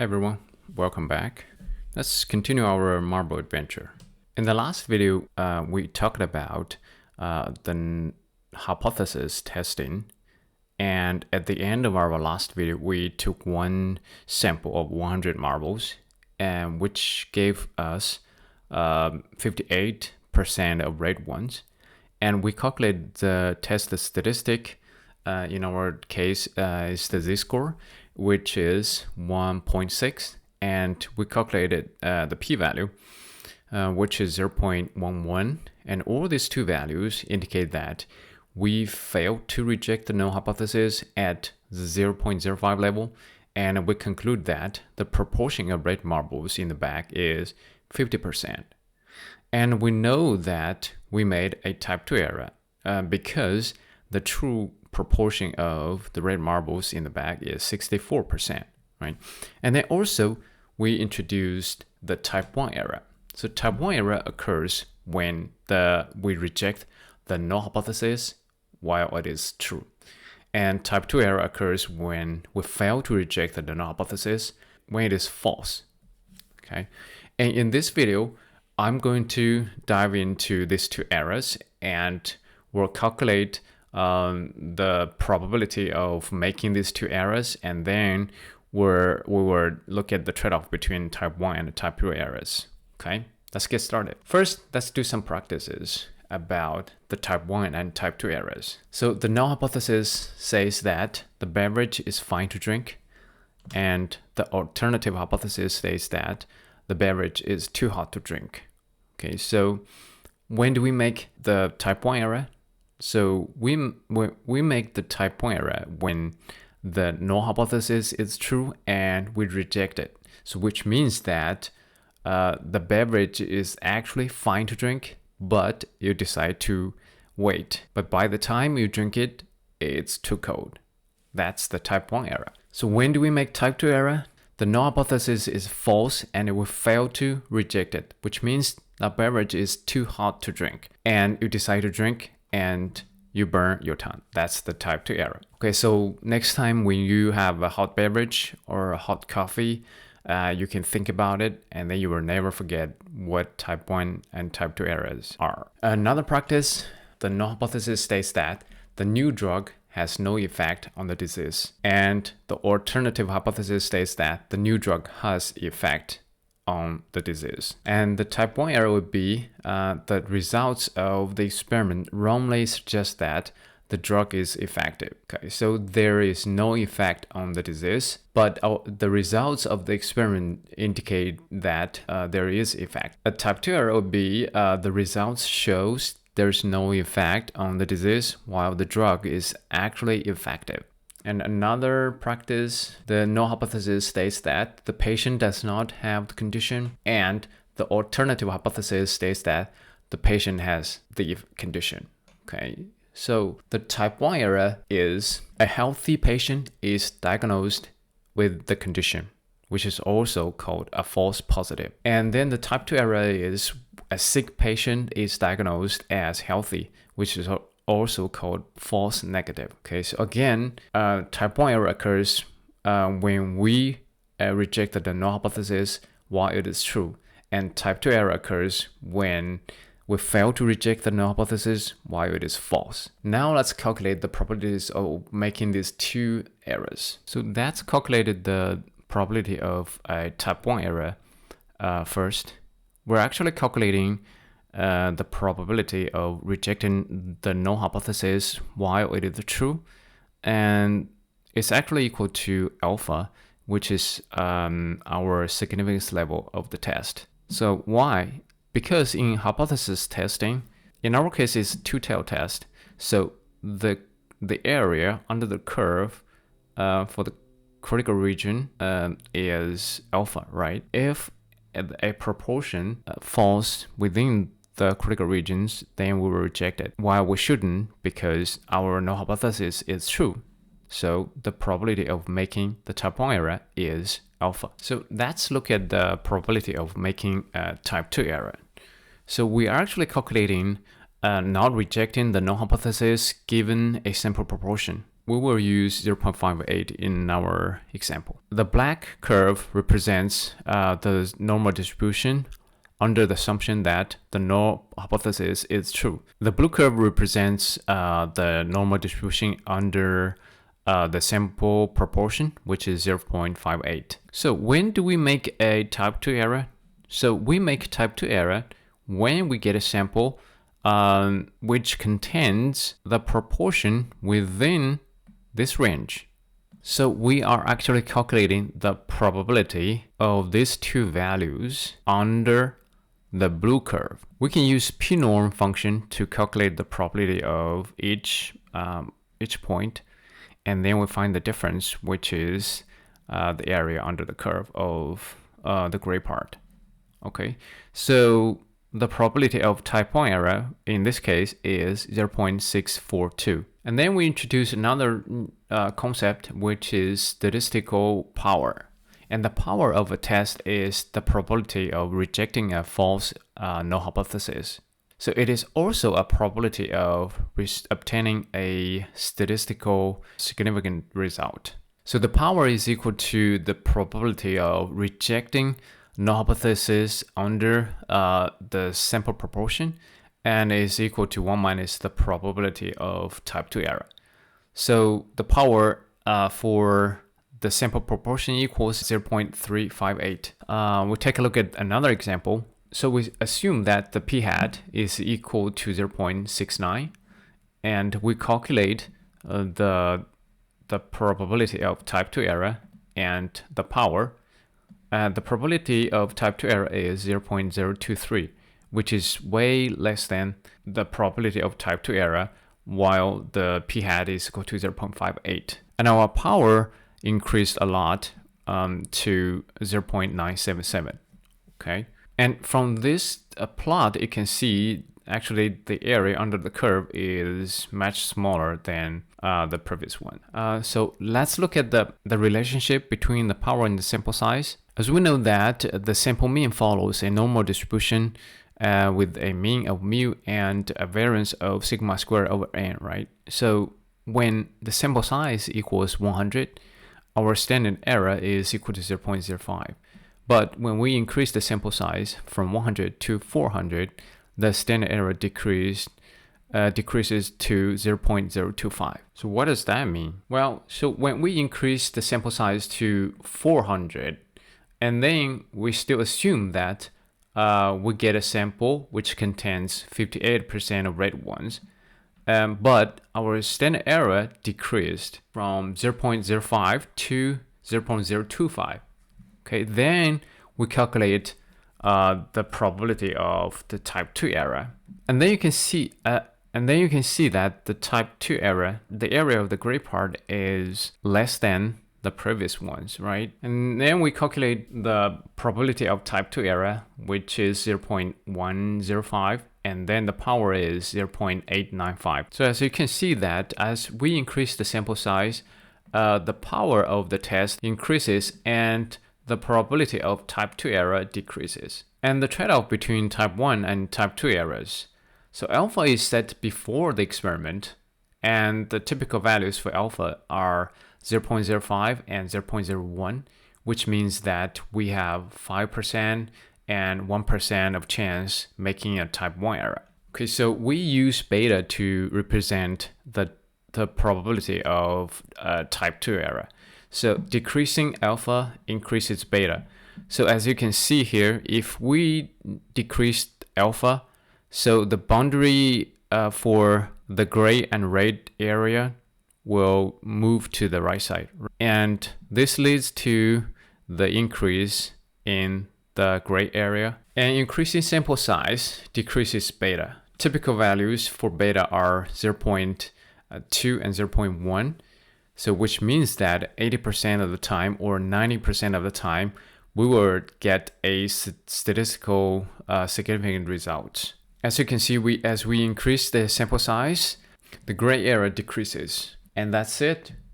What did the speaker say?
Hey everyone, welcome back. Let's continue our marble adventure. In the last video, we talked about the hypothesis testing, and at the end of our last video, we took one sample of 100 marbles, and which gave us 58% of red ones, and we calculated the test statistic. In our case, is the z-score, which is 1.6, and we calculated the p-value, which is 0.11, and all these two values indicate that we failed to reject the null hypothesis at the 0.05 level, and we conclude that the proportion of red marbles in the bag is 50%. And we know that we made a type 2 error because the true proportion of the red marbles in the bag is 64%, right? And then also we introduced the type 1 error. So type 1 error occurs when we reject the null hypothesis while it is true. And type 2 error occurs when we fail to reject the null hypothesis when it is false, okay? And in this video, I'm going to dive into these two errors, and we'll calculate the probability of making these two errors, and then we will look at the trade-off between type 1 and type 2 errors. Okay, let's get started. First, let's do some practices about the type 1 and type 2 errors. So the null hypothesis says that the beverage is fine to drink, and the alternative hypothesis says that the beverage is too hot to drink. Okay, so when do we make the type 1 error? So we make the type 1 error when the null hypothesis is true and we reject it. So which means that the beverage is actually fine to drink, but you decide to wait. But by the time you drink it, it's too cold. That's the type 1 error. So when do we make type 2 error? The null hypothesis is false and it will fail to reject it, which means the beverage is too hot to drink. And you decide to drink and you burn your tongue. That's the type 2 error. Okay, so next time when you have a hot beverage or a hot coffee, you can think about it, and then you will never forget what type 1 and type 2 errors are. Another practice, the null hypothesis states that the new drug has no effect on the disease, and the alternative hypothesis states that the new drug has effect on the disease. And the type 1 error would be the results of the experiment wrongly suggest that the drug is effective. Okay, so there is no effect on the disease, but the results of the experiment indicate that there is effect. A type 2 error would be the results shows there's no effect on the disease while the drug is actually effective. And another practice, the null hypothesis states that the patient does not have the condition, and the alternative hypothesis states that the patient has the condition. Okay, so the type 1 error is a healthy patient is diagnosed with the condition, which is also called a false positive. And then the type 2 error is a sick patient is diagnosed as healthy, which is also called false negative. Okay, so again, type 1 error occurs when we reject the null hypothesis while it is true, and type 2 error occurs when we fail to reject the null hypothesis while it is false. Now let's calculate the probabilities of making these two errors. So that's calculated the probability of a type 1 error first. We're actually calculating the probability of rejecting the null hypothesis while it is true, and it's actually equal to alpha, which is our significance level of the test. So why? Because in hypothesis testing, in our case it's two-tailed test, so the area under the curve for the critical region is alpha, right? If a proportion falls within the critical regions, then we will reject it, while we shouldn't because our null hypothesis is true. So the probability of making the type 1 error is alpha. So let's look at the probability of making a type 2 error. So we are actually calculating not rejecting the null hypothesis given a sample proportion. we will use 0.58 in our example. The black curve represents the normal distribution under the assumption that the null hypothesis is true. The blue curve represents the normal distribution under the sample proportion, which is 0.58. So when do we make a type 2 error? So we make type 2 error when we get a sample which contains the proportion within this range. So we are actually calculating the probability of these two values under the blue curve. We can use p-norm function to calculate the probability of each point, and then we find the difference, which is the area under the curve of the gray part. Okay, so the probability of type 1 error in this case is 0.642. And then we introduce another concept, which is statistical power. And the power of a test is the probability of rejecting a false null hypothesis. So it is also a probability of obtaining a statistical significant result. So the power is equal to the probability of rejecting null hypothesis under the sample proportion, and is equal to 1 minus the probability of type 2 error. So the power for the sample proportion equals 0.358. We'll take a look at another example. So we assume that the p-hat is equal to 0.69, and we calculate the probability of type 2 error and the power. The probability of type 2 error is 0.023, which is way less than the probability of type 2 error, while the p-hat is equal to 0.58. And our power increased a lot to 0.977. Okay, and from this plot, you can see actually the area under the curve is much smaller than the previous one. So let's look at the relationship between the power and the sample size. As we know that the sample mean follows a normal distribution with a mean of mu and a variance of sigma squared over n, right? So when the sample size equals 100, our standard error is equal to 0.05. But when we increase the sample size from 100 to 400, the standard error decreases to 0.025. So what does that mean? Well, so when we increase the sample size to 400, and then we still assume that we get a sample which contains 58% of red ones, but our standard error decreased from 0.05 to 0.025. Okay, then we calculate the probability of the type 2 error, and then you can see that the type 2 error, the area of the gray part, is less than the previous ones, right? And then we calculate the probability of type 2 error, which is 0.105, and then the power is 0.895. So as you can see that as we increase the sample size, the power of the test increases and the probability of type 2 error decreases. And the trade-off between type 1 and type 2 errors. So alpha is set before the experiment, and the typical values for alpha are 0.05 and 0.01, which means that we have 5% and 1% of chance making a type 1 error. Okay, so we use beta to represent the probability of type 2 error. So decreasing alpha increases beta. So as you can see here, if we decrease alpha, so the boundary for the gray and red area will move to the right side. And this leads to the increase in the gray area. And increasing sample size decreases beta. Typical values for beta are 0.2 and 0.1. So which means that 80% of the time or 90% of the time, we will get a statistical significant result. As you can see, as we increase the sample size, the gray area decreases. And that's it.